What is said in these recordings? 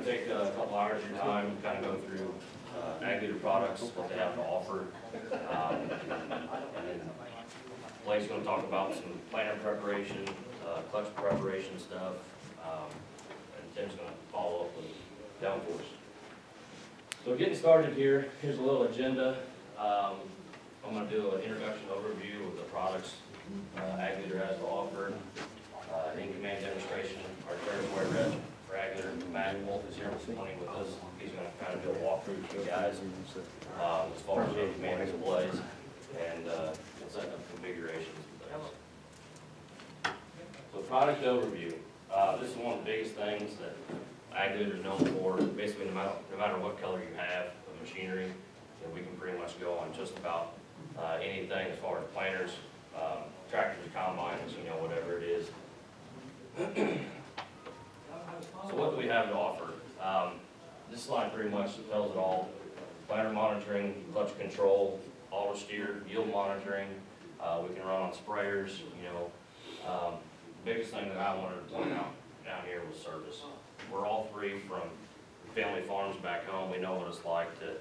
to take a couple hours of your time and kind of go through ag leader products, what they have to offer. And then Blake's going to talk about some planter preparation, clutch preparation stuff, and Tim's going to follow up with downforce. So getting started here, here's a little agenda. I'm going to do an introduction overview of the products ag leader has to offer. In-command demonstration, our territory rep for ag leader, Matt Wolf, is here this morning with us. He's going to kind of do a walkthrough for you guys as far as in-command displays and setting up configurations and things. So product overview. This is one of the biggest things that ag leader is known for. Basically, no matter what color you have of machinery, we can pretty much go on just about anything as far as planters, tractors, combines, whatever it is. So what do we have to offer? This slide pretty much tells it all. Planter monitoring, clutch control, auto steer, yield monitoring. We can run on sprayers. Biggest thing that I wanted to point out down here was service. We're all three from family farms back home. We know what it's like to,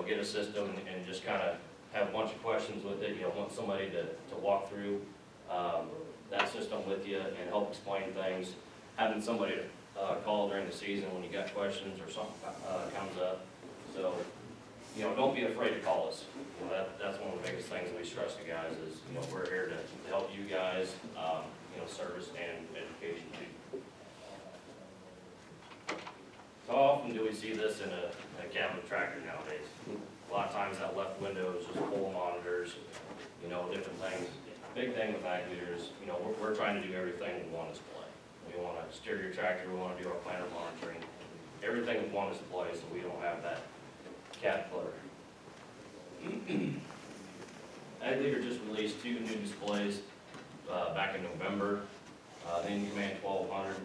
get a system and just kind of have a bunch of questions with it. Want somebody to walk through that system with you and help explain things. Having somebody to call during the season when you got questions or something comes up. So, don't be afraid to call us. That's one of the biggest things that we stress to guys is, we're here to help you guys, service and education too. So how often do we see this in a cabinet tractor nowadays? A lot of times that left window is just full of monitors, different things. Big thing with ag leaders, we're trying to do everything with one display. We want to steer your tractor, we want to do our planter monitoring, everything with one display so we don't have that cat clutter. Ag leader just released 2 new displays back in November. The In-Command 1200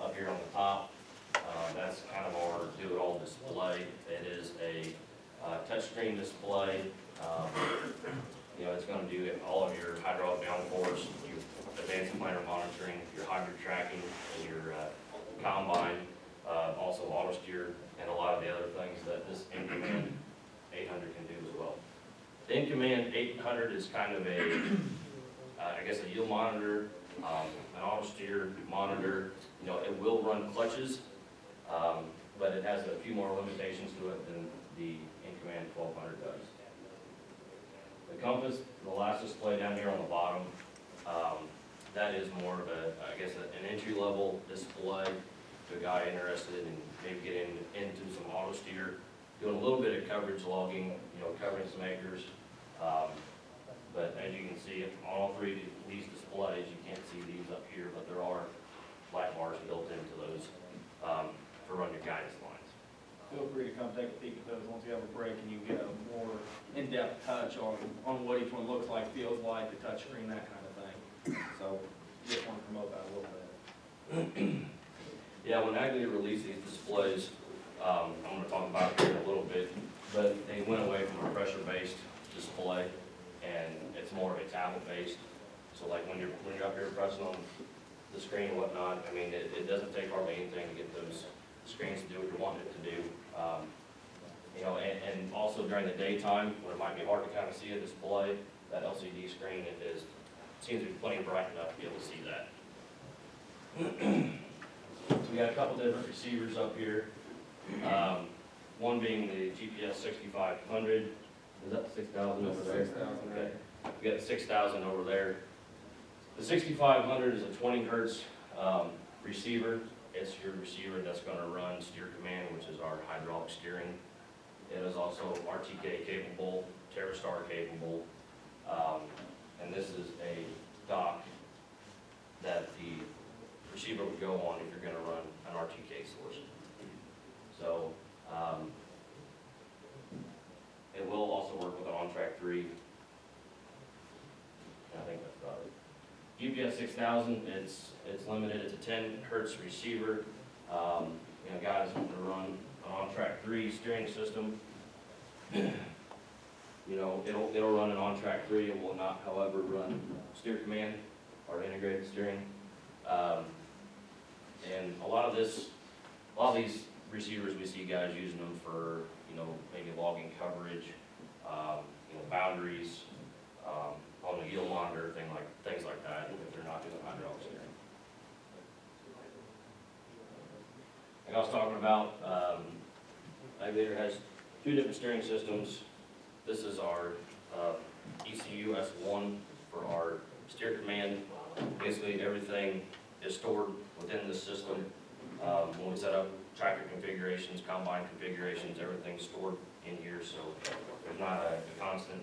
up here on the top. That's kind of our do-it-all display. It is a touchscreen display. It's going to do all of your hydraulic downforce, your advanced planter monitoring, your hybrid tracking, and your combine, also auto steer, and a lot of the other things that this In-Command 800 can do as well. The In-Command 800 is kind of a, a yield monitor, an auto steer monitor. It will run clutches, but it has a few more limitations to it than the In-Command 1200 does. The compass, the last display down here on the bottom, that is more of an entry-level display to a guy interested in maybe getting into some auto steer, doing a little bit of coverage logging, covering some acres. But as you can see, on all 3 of these displays, you can't see these up here, but there are light bars built into those to run your guidance lines. Feel free to come take a peek at those once you have a break and you get a more in-depth touch on what each one looks like, feels like, the touch screen, that kind of thing. So just want to promote that a little bit. Yeah, when ag leader released these displays, I'm going to talk about it here in a little bit, but they went away from a pressure-based display and it's more of a tablet-based. So like when you're up here pressing on the screen and whatnot, it doesn't take hardly anything to get those screens to do what you want it to do. And also during the daytime, when it might be hard to kind of see a display, that LCD screen seems to be plenty bright enough to be able to see that. So we got a couple different receivers up here. One being the GPS 6500. Is that 6,000 over there? 6,000, okay. We got 6,000 over there. The 6500 is a 20 hertz receiver. It's your receiver that's going to run Steer Command, which is our hydraulic steering. It is also RTK capable, TerraStar capable, and this is a dock that the receiver would go on if you're going to run an RTK source. So it will also work with an on-track 3. I think that's about it. GPS 6000, it's limited. It's a 10 hertz receiver. Guys want to run an on-track 3 steering system. It'll run an on-track 3. It will not, however, run Steer Command or integrated steering. And a lot of this a lot of these receivers, we see guys using them for, maybe logging coverage, boundaries, on the yield monitor, things like that, if they're not doing hydraulic steering. Like I was talking about, Navigator has two different steering systems. This is our ECU S1 for our steer command. Basically, everything is stored within the system. When we set up tractor configurations, combine configurations, everything's stored in here, so there's not a constant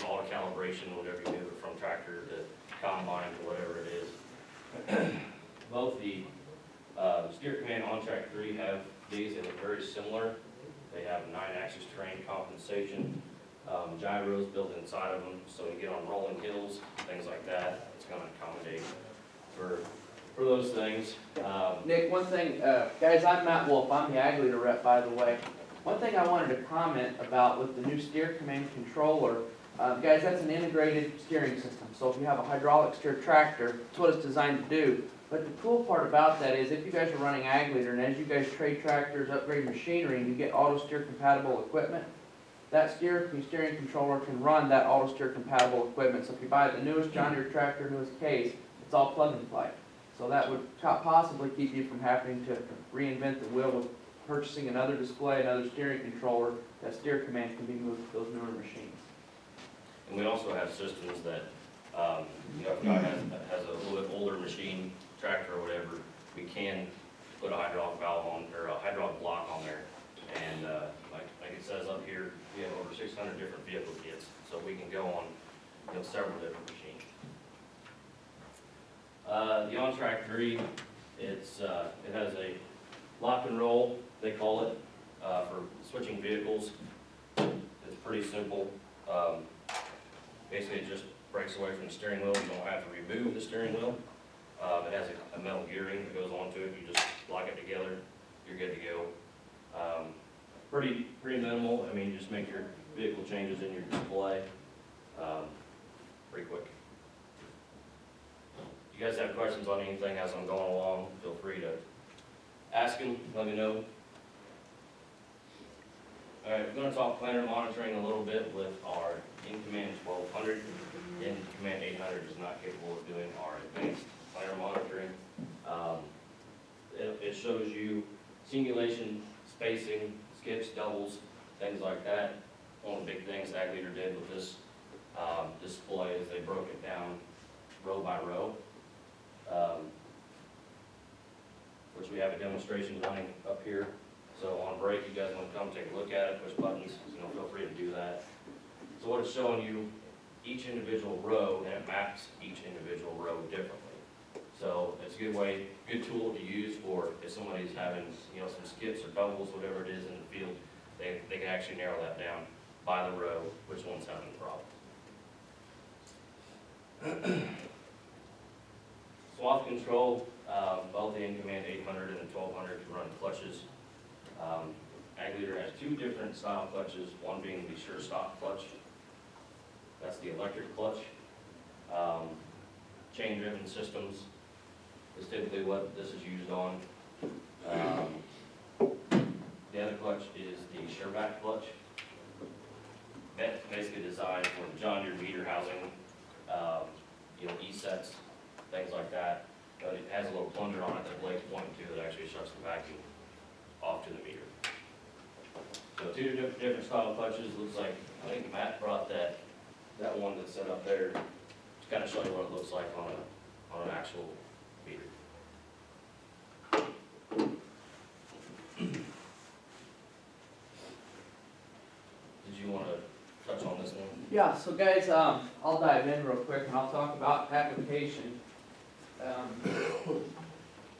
auto calibration whenever you move it from tractor to combine to whatever it is. Both the steer command on track 3 have these, and they're very similar. They have 9-axis terrain compensation, gyros built inside of them, so you get on rolling hills, things like that. It's going to accommodate for those things. Nick, one thing, guys, I'm Matt Wolf, I'm the Ag Leader rep, by the way. One thing I wanted to comment about with the new steer command controller, guys, that's an integrated steering system. So if you have a hydraulic steer tractor, that's what it's designed to do. But the cool part about that is if you guys are running Ag Leader, and as you guys trade tractors, upgrade machinery, and you get auto steer compatible equipment, that steering controller can run that auto steer compatible equipment. So if you buy the newest John Deere tractor, newest case, it's all plug and play. So that would possibly keep you from having to reinvent the wheel with purchasing another display, another steering controller. That steer command can be moved to those newer machines. And we also have systems that, if a guy has a little bit older machine, tractor or whatever, we can put a hydraulic valve on, or a hydraulic block on there. And like it says up here, we have over 600 different vehicle kits, so we can go on several different machines. The on-track 3, it has a lock and roll, they call it, for switching vehicles. It's pretty simple. Basically, it just breaks away from the steering wheel. You don't have to remove the steering wheel. It has a metal gearing that goes onto it. You just lock it together. You're good to go. Pretty minimal. I mean, you just make your vehicle changes in your display. Pretty quick. If you guys have questions on anything as I'm going along, feel free to ask them. Let me know. All right, we're going to talk planner monitoring a little bit with our in-command 1200. In-command 800 is not capable of doing our advanced planner monitoring. It shows you simulation, spacing, skips, doubles, things like that. One of the big things Ag Leader did with this display is they broke it down row by row, which we have a demonstration running up here. So on break, you guys want to come take a look at it, push buttons, feel free to do that. So what it's showing you, each individual row, and it maps each individual row differently. So it's a good tool to use for if somebody's having, some skips or doubles, whatever it is in the field, they can actually narrow that down by the row, which one's having the problem. Swath control, both the in-command 800 and the 1200 can run clutches. Ag Leader has two different style clutches, one being the sure stop clutch. That's the electric clutch. Chain driven systems is typically what this is used on. The other clutch is the Sureback clutch. That's basically designed for the John Deere meter housing, E-sets, things like that. But it has a little plunger on it that Blake's pointing to that actually shuts the vacuum off to the meter. So two different style clutches. Looks like, I think Matt brought that one that's set up there to kind of show you what it looks like on an actual meter. Did you want to touch on this one? Yeah, so guys, I'll dive in real quick and I'll talk about application.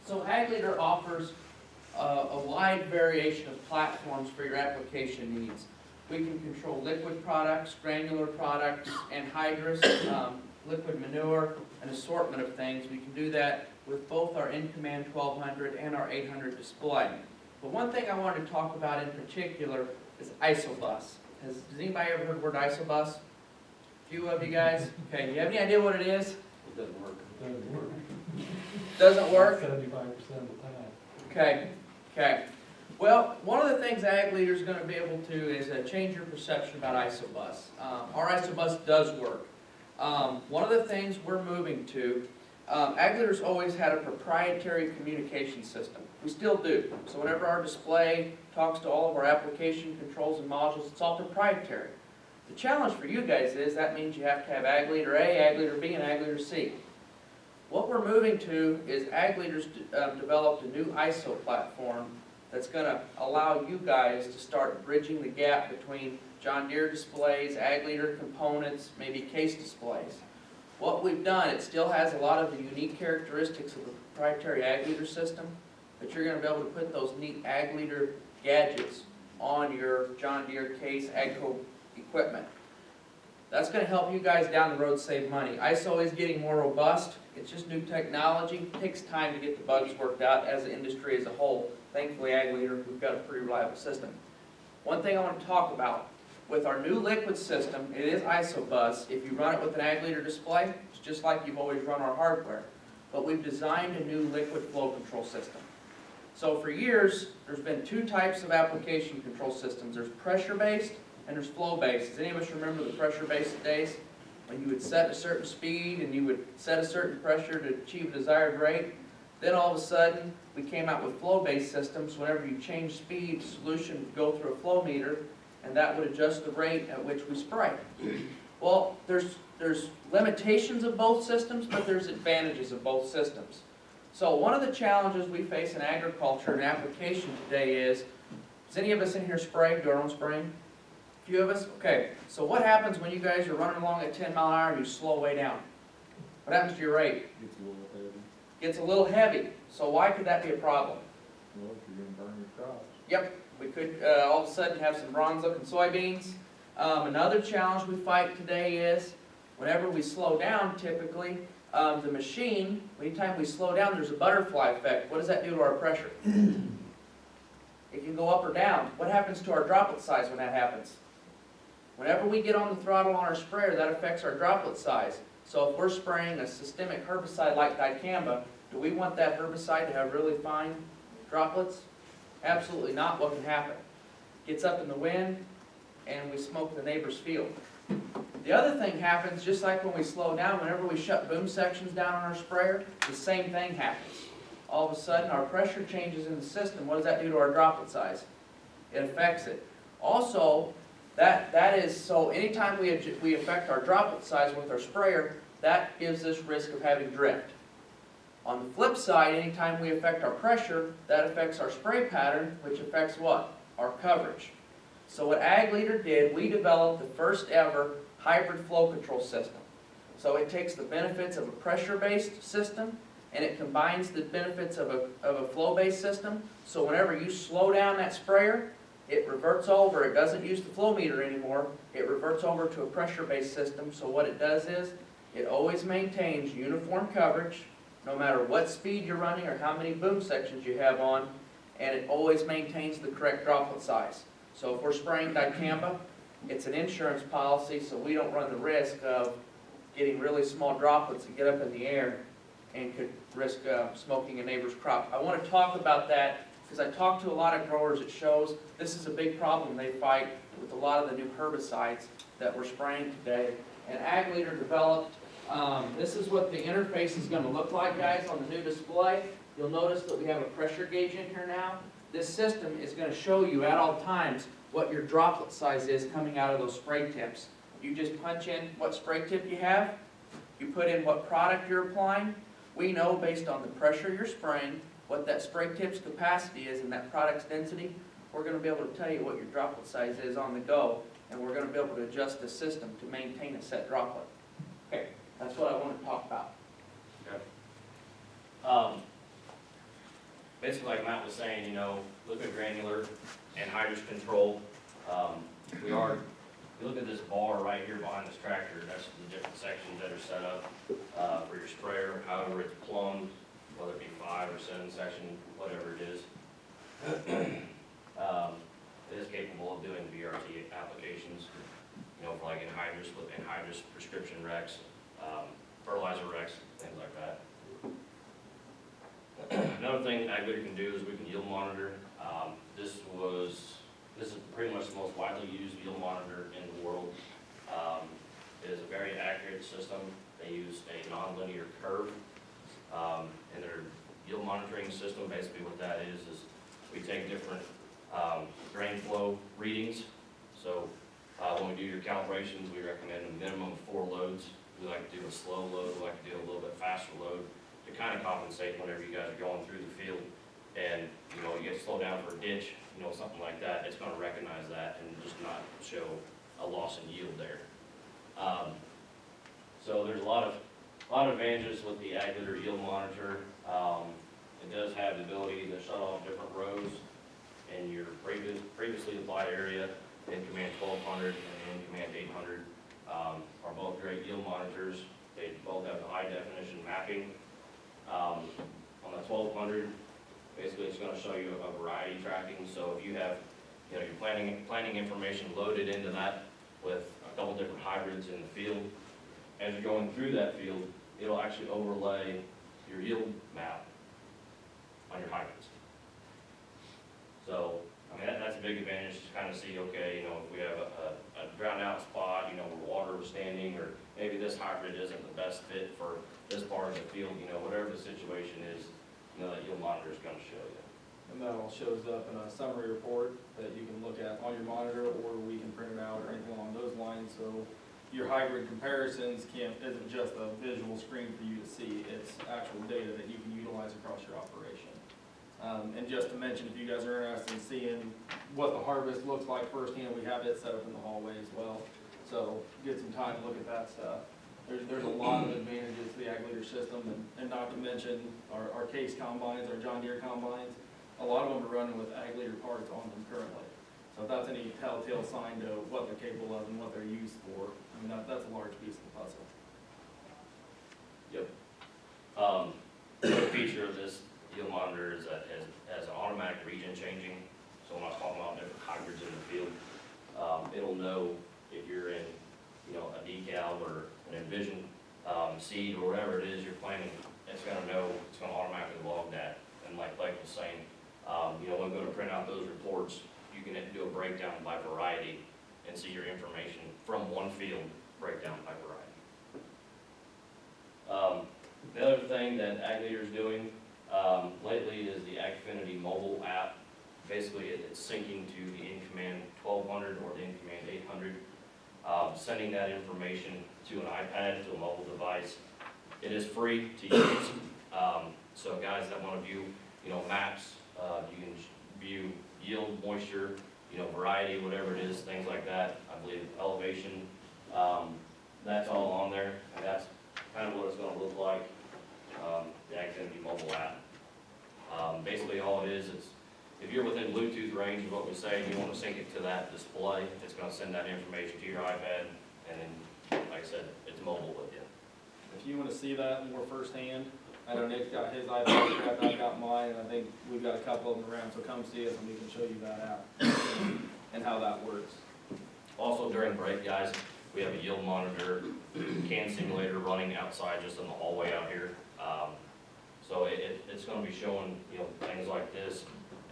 So Ag Leader offers a wide variation of platforms for your application needs. We can control liquid products, granular products, anhydrous, liquid manure, an assortment of things. We can do that with both our in-command 1200 and our 800 display. But one thing I wanted to talk about in particular is isobus. Has anybody ever heard the word isobus? A few of you guys? Okay, do you have any idea what it is? It doesn't work. Doesn't work. Doesn't work? 75% of the time. Okay. Okay. Well, one of the things Ag Leader's gonna be able to is change your perception about ISOBUS. Our ISOBUS does work. One of the things we're moving to, Ag Leader's always had a proprietary communication system. We still do. So whenever our display talks to all of our application controls and modules, it's all proprietary. The challenge for you guys is that means you have to have Ag Leader A, Ag Leader B, and Ag Leader C. What we're moving to is Ag Leader's developed a new ISO platform that's going to allow you guys to start bridging the gap between John Deere displays, Ag Leader components, maybe case displays. What we've done, it still has a lot of the unique characteristics of the proprietary Ag Leader system, but you're going to be able to put those neat Ag Leader gadgets on your John Deere case AGCO equipment. That's going to help you guys down the road save money. ISO is getting more robust. It's just new technology. It takes time to get the bugs worked out as an industry as a whole. Thankfully, Ag Leader, we've got a pretty reliable system. One thing I want to talk about, with our new liquid system, it is ISOBUS. If you run it with an Ag Leader display, it's just like you've always run our hardware. But we've designed a new liquid flow control system. So for years, there's been two types of application control systems. There's pressure-based and there's flow-based. Does any of us remember the pressure-based days? When you would set a certain speed and you would set a certain pressure to achieve a desired rate. Then all of a sudden, we came out with flow-based systems. Whenever you change speed, the solution would go through a flow meter, and that would adjust the rate at which we spray. Well, there's limitations of both systems, but there's advantages of both systems. So one of the challenges we face in agriculture and application today is, does any of us in here spray, do our own spraying? A few of us? Okay, so what happens when you guys are running along at 10 mile an hour and you slow way down? What happens to your rate? Gets a little heavy. Gets a little heavy. So why could that be a problem? Well, if you're gonna burn your crops. Yep, we could all of a sudden have some bronze looking soybeans. Another challenge we fight today is whenever we slow down typically, the machine, anytime we slow down, there's a butterfly effect. What does that do to our pressure? It can go up or down. What happens to our droplet size when that happens? Whenever we get on the throttle on our sprayer, that affects our droplet size. So if we're spraying a systemic herbicide like dicamba, do we want that herbicide to have really fine droplets? Absolutely not. What can happen? Gets up in the wind and we smoke the neighbor's field. The other thing happens, just like when we slow down, whenever we shut boom sections down on our sprayer, the same thing happens. All of a sudden our pressure changes in the system. What does that do to our droplet size? It affects it. Also, that is, so anytime we affect our droplet size with our sprayer, that gives us risk of having drift. On the flip side, anytime we affect our pressure, that affects our spray pattern, which affects what? Our coverage. So what Ag Leader did, we developed the first ever hybrid flow control system. So it takes the benefits of a pressure-based system and it combines the benefits of a flow-based system. So whenever you slow down that sprayer, it reverts over. It doesn't use the flow meter anymore. It reverts over to a pressure-based system. So what it does is it always maintains uniform coverage no matter what speed you're running or how many boom sections you have on, and it always maintains the correct droplet size. So if we're spraying dicamba, it's an insurance policy, so we don't run the risk of getting really small droplets that get up in the air and could risk smoking a neighbor's crop. I want to talk about that because I talk to a lot of growers. It shows this is a big problem they fight with a lot of the new herbicides that we're spraying today. And Ag Leader developed, this is what the interface is going to look like, guys, on the new display. You'll notice that we have a pressure gauge in here now. This system is going to show you at all times what your droplet size is coming out of those spray tips. You just punch in what spray tip you have, you put in what product you're applying. We know based on the pressure you're spraying, what that spray tip's capacity is and that product's density. We're going to be able to tell you what your droplet size is on the go, and we're going to be able to adjust the system to maintain a set droplet. Okay, that's what I want to talk about. Okay. Basically, like Matt was saying, you know, liquid granular and hydrous control. You look at this bar right here behind this tractor, that's the different sections that are set up for your sprayer, however it's plumbed, whether it be 5 or 7 section, whatever it is. It is capable of doing VRT applications, you know, for like anhydrous prescription Rex, fertilizer Rex, things like that. Another thing ag leader can do is we can yield monitor. This is pretty much the most widely used yield monitor in the world. It is a very accurate system. They use a nonlinear curve in their yield monitoring system. Basically what that is we take different grain flow readings. So when we do your calibrations, we recommend a minimum of 4 loads. We like to do a slow load, we like to do a little bit faster load to kind of compensate whenever you guys are going through the field. And, you know, you get to slow down for a ditch, you know, something like that, it's gonna recognize that and just not show a loss in yield there. So there's a lot of advantages with the ag leader yield monitor. It does have the ability to shut off different rows in your previously applied area. In command 1200 and in command 800 are both great yield monitors. They both have the high definition mapping. On the 1200, basically it's going to show you a variety tracking. So if you have, you know, your planting information loaded into that with a couple different hybrids in the field, as you're going through that field, it'll actually overlay your yield map on your hybrids. So, I mean, that's a big advantage to kind of see, okay, you know, if we have a drowned out spot, you know, where water is standing, or maybe this hybrid isn't the best fit for this part of the field, you know, whatever the situation is, you know, that yield monitor is going to show you. And that all shows up in a summary report that you can look at on your monitor, or we can print it out or anything along those lines. So your hybrid comparisons isn't just a visual screen for you to see, it's actual data that you can utilize across your operation. And just to mention, if you guys are interested in seeing what the harvest looks like firsthand, we have it set up in the hallway as well. So get some time to look at that stuff. There's a lot of advantages to the ag leader system, and not to mention our case combines, our John Deere combines. A lot of them are running with ag leader parts on them currently. So if that's any telltale sign to what they're capable of and what they're used for, I mean, that's a large piece of the puzzle. Yep. The feature of this yield monitor is that it has an automatic region changing. So when I was talking about different hybrids in the field, it'll know if you're in, you know, a decal or an envision seed or whatever it is you're planting. It's going to know, it's going to automatically log that. And like Blake was saying, you know, when we go to print out those reports, you can do a breakdown by variety and see your information from one field breakdown by variety. The other thing that Ag Leader is doing lately is the AgFinity mobile app. Basically, it's syncing to the in-command 1200 or the in-command 800, sending that information to an iPad, to a mobile device. It is free to use. So guys that want to view, you know, maps, you can view yield, moisture, you know, variety, whatever it is, things like that. I believe elevation, that's all on there, and that's kind of what it's going to look like, the AgFinity mobile app. Basically all it is, it's, if you're within Bluetooth range of what we say, and you want to sync it to that display, it's going to send that information to your iPad, and then, like I said, it's mobile with you. If you want to see that more firsthand, I know Nick's got his iPad, I've got mine, and I think we've got a couple of them around, so come see us and we can show you that app and how that works. Also during break, guys, we have a yield monitor, can simulator running outside just in the hallway out here. So it's going to be showing, you know, things like this,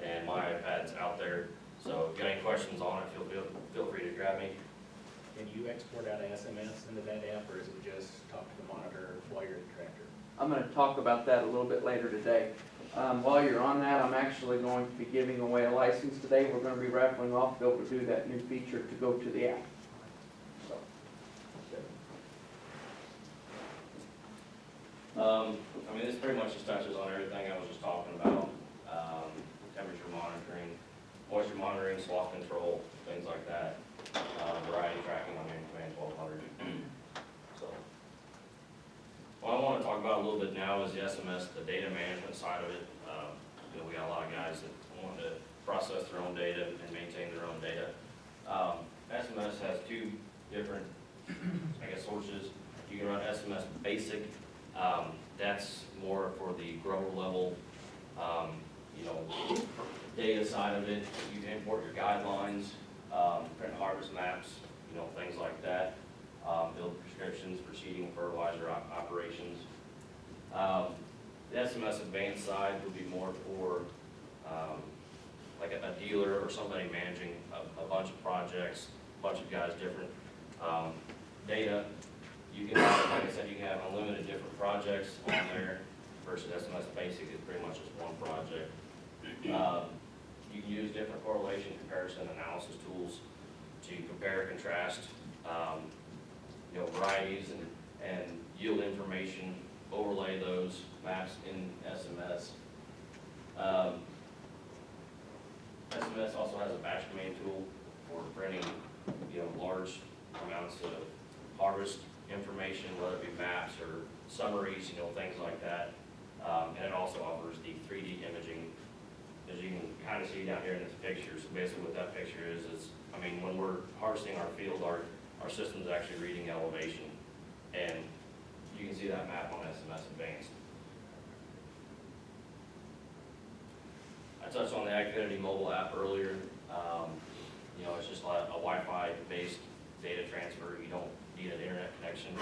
and my iPad's out there. So if you got any questions on it, feel free to grab me. Can you export out SMS into that app, or is it just talk to the monitor while you're in the tractor? I'm going to talk about that a little bit later today. While you're on that, I'm actually going to be giving away a license today. We're going to be raffling off to be able to do that new feature to go to the app. So. I mean, this pretty much just touches on everything I was just talking about. Temperature monitoring, moisture monitoring, swath control, things like that. Variety tracking on in-command 1200. So, what I want to talk about a little bit now is the SMS, the data management side of it. You know, we got a lot of guys that want to process their own data and maintain their own data. SMS has two different, I guess, sources. You can run SMS Basic. That's more for the grower level, you know, data side of it. You can import your guidelines, print harvest maps, you know, things like that. Build prescriptions for seeding, fertilizer operations. The The SMS Advanced side would be more for, like a dealer or somebody managing a bunch of projects, a bunch of guys, different, data. You can have, like I said, you can have unlimited different projects on there versus SMS Basic is pretty much just one project. You can use different correlation, comparison, analysis tools to compare, contrast, varieties and yield information, overlay those maps in SMS. SMS also has a batch command tool for printing, large amounts of harvest information, whether it be maps or summaries, things like that. And it also offers the 3D imaging, as you can kind of see down here in this picture. So basically what that picture is when we're harvesting our field, our system's actually reading elevation. And you can see that map on SMS Advanced. I touched on the AgFinity mobile app earlier. It's just a Wi-Fi based data transfer. You don't need an internet connection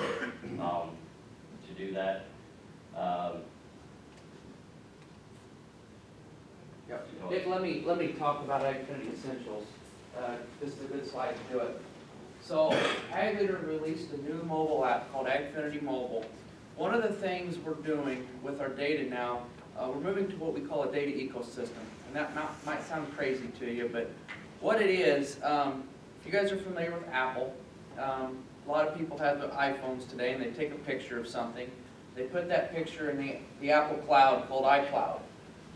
to do that. Dick, let me talk about AgFinity Essentials. This is a good slide to do it. So Ag Leader released a new mobile app called AgFinity Mobile. One of the things we're doing with our data now, we're moving to what we call a data ecosystem. And that might sound crazy to you, but what it is, if you guys are familiar with Apple, a lot of people have the iPhones today and they take a picture of something. They put that picture in the Apple cloud called iCloud.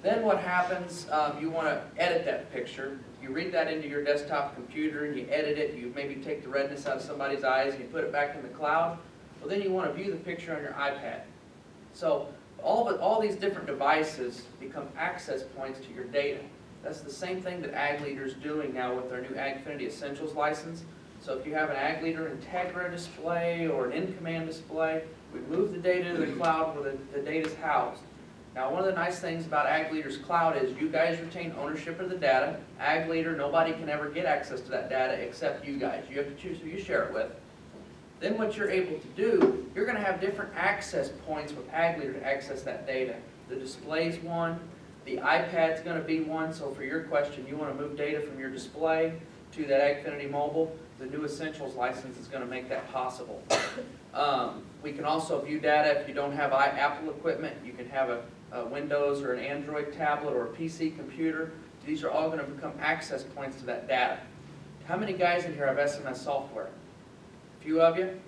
Then what happens, you want to edit that picture. You read that into your desktop computer and you edit it. You maybe take the redness out of somebody's eyes and you put it back in the cloud. Well, then you want to view the picture on your iPad. So all these different devices become access points to your data. That's the same thing that Ag Leader's doing now with our new AgFinity Essentials license. So if you have an Ag Leader Integra display or an in-command display, we move the data to the cloud where the data's housed. Now, one of the nice things about Ag Leader's cloud is you guys retain ownership of the data. Ag Leader, nobody can ever get access to that data except you guys. You have to choose who you share it with. Then what you're able to do, you're going to have different access points with Ag Leader to access that data. The display's one, the iPad's going to be one, so for your question, you want to move data from your display to that AgFinity Mobile, the new Essentials license is going to make that possible. We can also view data if you don't have Apple equipment. You can have a Windows or an Android tablet or a PC computer. These are all going to become access points to that data. How many guys in here have SMS software? A few of you?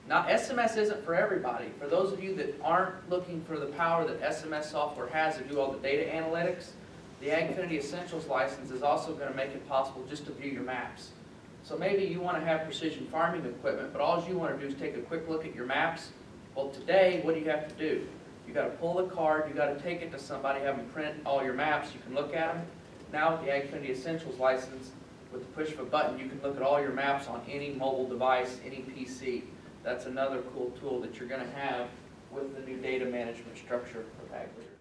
Now, SMS isn't for everybody. For those of you that aren't looking for the power that SMS software has to do all the data analytics, the AgFinity Essentials license is also going to make it possible just to view your maps. So maybe you want to have precision farming equipment, but all you want to do is take a quick look at your maps. Well, today, what do you have to do? You got to pull the card, you got to take it to somebody, have them print all your maps, you can look at them. Now with the AgFinity Essentials license, with the push of a button, you can look at all your maps on any mobile device, any PC. That's another cool tool that you're going to have with the new data management structure of Ag Leader.